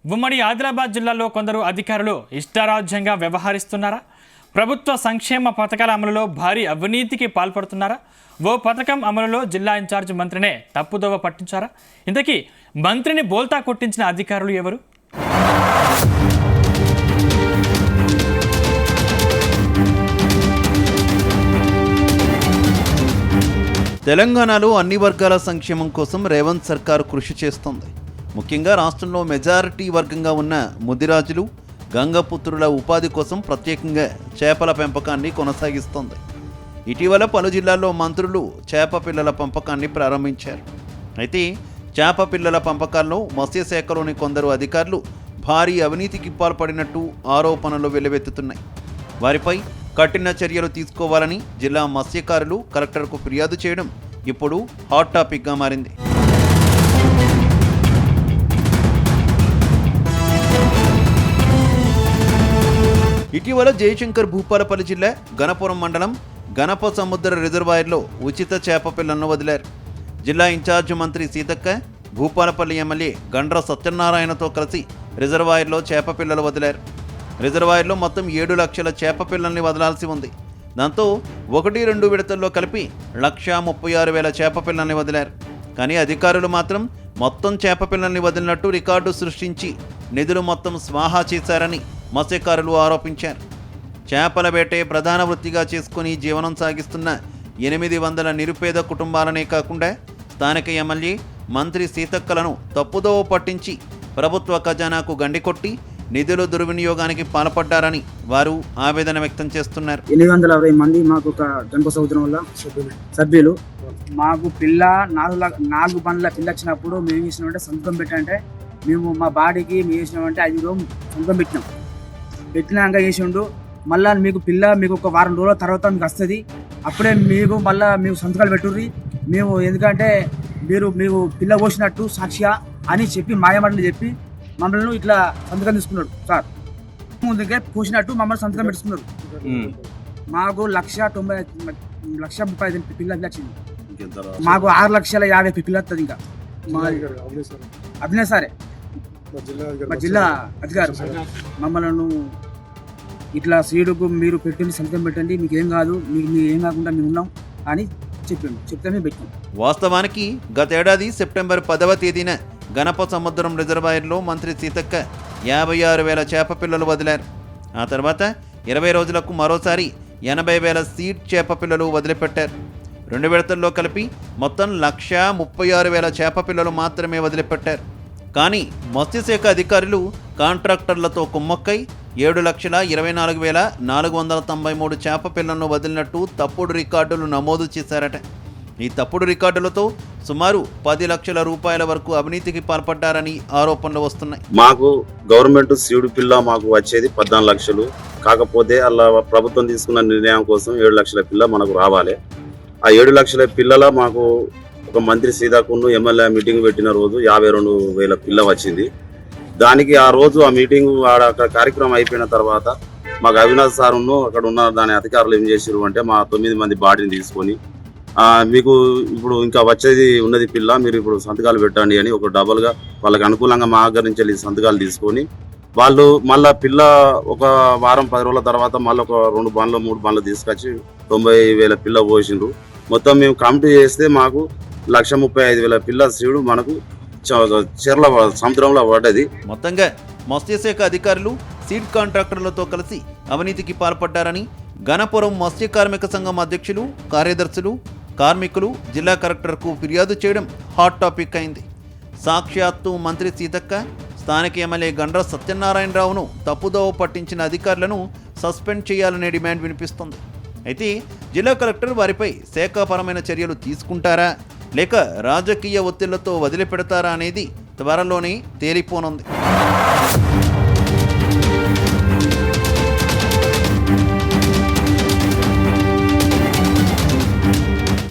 ఉమ్మడి ఆదిలాబాద్ జిల్లాలో కొందరు అధికారులు ఇష్టారాజ్యంగా వ్యవహరిస్తున్నారా? ప్రభుత్వ సంక్షేమ పథకాల అమలులో భారీ అవినీతికి పాల్పడుతున్నారా? ఓ పథకం అమలులో జిల్లా ఇన్ఛార్జ్ మంత్రినే తప్పుదోవ పట్టించారా? ఇంతకీ మంత్రిని బోల్తా కొట్టించిన అధికారులు ఎవరు? తెలంగాణలో అన్ని వర్గాల సంక్షేమం కోసం రేవంత్ సర్కారు కృషి చేస్తోంది. ముఖ్యంగా రాష్ట్రంలో మెజారిటీ వర్గంగా ఉన్న ముదిరాజులు, గంగపుత్రుల ఉపాధి కోసం ప్రత్యేకంగా చేపల పెంపకాన్ని కొనసాగిస్తోంది. ఇటీవల పలు జిల్లాల్లో మంత్రులు చేప పిల్లల పెంపకాన్ని ప్రారంభించారు. అయితే చేప పిల్లల పెంపకాల్లో మత్స్యశాఖలోని కొందరు అధికారులు భారీ అవినీతికి పాల్పడినట్టు ఆరోపణలు వెల్లువెత్తుతున్నాయి. వారిపై కఠిన చర్యలు తీసుకోవాలని జిల్లా మత్స్యకారులు కలెక్టర్కు ఫిర్యాదు చేయడం ఇప్పుడు హాట్ టాపిక్గా మారింది. ఇటీవల జయశంకర్ భూపాలపల్లి జిల్లా గణపురం మండలం గణప సముద్ర రిజర్వాయర్లో ఉచిత చేప పిల్లలను వదిలారు. జిల్లా ఇన్ఛార్జ్ మంత్రి సీతక్క, భూపాలపల్లి ఎమ్మెల్యే గండ్ర సత్యనారాయణతో కలిసి రిజర్వాయర్లో చేప పిల్లలు వదిలారు. రిజర్వాయర్లో మొత్తం 7 లక్షల చేప పిల్లల్ని వదలాల్సి ఉంది. దాంతో 1-2 విడతల్లో కలిపి 1,36,000 చేప పిల్లల్ని వదిలారు. కానీ అధికారులు మాత్రం మొత్తం చేప పిల్లల్ని వదిలినట్టు రికార్డు సృష్టించి నిధులు మొత్తం స్వాహా చేశారని మత్స్యకారులు ఆరోపించారు. చేపల వేటే ప్రధాన వృత్తిగా చేసుకుని జీవనం సాగిస్తున్న 800 నిరుపేద కుటుంబాలనే కాకుండా స్థానిక ఎమ్మెల్యే మంత్రి సీతక్కలను తప్పుదోవ పట్టించి ప్రభుత్వ ఖజానాకు గండికొట్టి నిధుల దుర్వినియోగానికి పాల్పడ్డారని వారు ఆవేదన వ్యక్తం చేస్తున్నారు. 860 మంది మాకు ఒక గణప సముద్రం వల్ల సభ్యులు మాకు పిల్ల 4 బండ్ల పిల్ల వచ్చినప్పుడు మేము వేసినామంటే సంతకం పెట్టంటే మేము మా బాడీకి మేము వేసినామంటే 5 రోజులు సంతకం పెట్టినాక వేసిండు. మళ్ళీ మీకు పిల్ల మీకు ఒక వారం రోజుల తర్వాత మీకు వస్తుంది, అప్పుడే మీకు మళ్ళీ మీకు సంతకాలు పెట్టుర్రి మేము, ఎందుకంటే మీరు పిల్ల పోసినట్టు సాక్షిగా అని చెప్పి మాయమాటలు చెప్పి మమ్మల్ని ఇట్లా సంతకం తీసుకున్నాడు సార్. ముందుగా పోసినట్టు మమ్మల్ని సంతకం పెట్టుకున్నారు. మాకు 1,30,000 పిల్లలు వచ్చింది. మాకు 6,50,000 పిల్లలు వస్తుంది. ఇంకా అభినయ్ సారే మా జిల్లా అధికారి మమ్మల్ని ఇట్లా సీడుకు మీరు పెట్టండి, సంతకం పెట్టండి, మీకు ఏం కాదు, మీకు ఏం కాకుండా మేము ఉన్నాం అని చెప్తే మేము పెట్టాం. వాస్తవానికి గతేడాది సెప్టెంబర్ 10వ తేదీన గణప సముద్రం రిజర్వాయర్లో మంత్రి సీతక్క 56,000 చేప పిల్లలు వదిలారు. ఆ తర్వాత 20 రోజులకు మరోసారి 80,000 సీడ్ చేప పిల్లలు వదిలిపెట్టారు. 2 విడతల్లో కలిపి మొత్తం 1,36,000 చేప పిల్లలు మాత్రమే వదిలిపెట్టారు. కానీ మత్స్యశాఖ అధికారులు కాంట్రాక్టర్లతో కుమ్మక్కై 7,24,493 చేప పిల్లలను వదిలినట్టు తప్పుడు రికార్డులు నమోదు చేశారట. ఈ తప్పుడు రికార్డులతో సుమారు 10 లక్షల రూపాయల వరకు అవినీతికి పాల్పడ్డారని ఆరోపణలు వస్తున్నాయి. మాకు గవర్నమెంట్ సీడు పిల్ల మాకు వచ్చేది 14 లక్షలు. కాకపోతే అలా ప్రభుత్వం తీసుకున్న నిర్ణయం కోసం 7 లక్షల పిల్ల మనకు రావాలి. ఆ 7 లక్షల పిల్లల మాకు ఒక మంత్రి సీతాకును ఎమ్మెల్యే మీటింగ్ పెట్టిన రోజు 52,000 పిల్ల వచ్చింది. దానికి ఆ రోజు ఆ మీటింగ్ అక్కడ కార్యక్రమం అయిపోయిన తర్వాత మాకు అవినాష్ సార్ను అక్కడ ఉన్న దాని అధికారులు ఏం చేసారు అంటే మా 9 మంది బాడీని తీసుకొని మీకు ఇప్పుడు ఇంకా వచ్చేది ఉన్నది పిల్ల, మీరు ఇప్పుడు సంతకాలు పెట్టండి అని ఒక డబల్గా వాళ్ళకి అనుకూలంగా మా దగ్గర నుంచి వెళ్ళి సంతకాలు తీసుకొని వాళ్ళు మళ్ళీ పిల్ల ఒక వారం 10 రోజుల తర్వాత మళ్ళీ ఒక 2 బండ్లు 3 బండ్లు తీసుకొచ్చి 90,000 పిల్ల పోసిండ్రు. మొత్తం మేము కమిటీ చేస్తే మాకు 1,35,000 పిల్ల సీడు మనకు చెర్ల సముద్రంలో పడ్డది. మొత్తంగా మత్స్యశాఖ అధికారులు సీడ్ కాంట్రాక్టర్లతో కలిసి అవినీతికి పాల్పడ్డారని గణపురం మత్స్య కార్మిక సంఘం అధ్యక్షులు, కార్యదర్శులు, కార్మికులు జిల్లా కలెక్టర్కు ఫిర్యాదు చేయడం హాట్ టాపిక్ అయింది. సాక్షాత్తు మంత్రి సీతక్క, స్థానిక ఎమ్మెల్యే గండ్ర సత్యనారాయణరావును తప్పుదోవ పట్టించిన అధికారులను సస్పెండ్ చేయాలనే డిమాండ్ వినిపిస్తుంది. అయితే జిల్లా కలెక్టర్ వారిపై శాఖాపరమైన చర్యలు తీసుకుంటారా లేక రాజకీయ ఒత్తిళ్లతో వదిలిపెడతారా అనేది త్వరలోనే తేలిపోనుంది.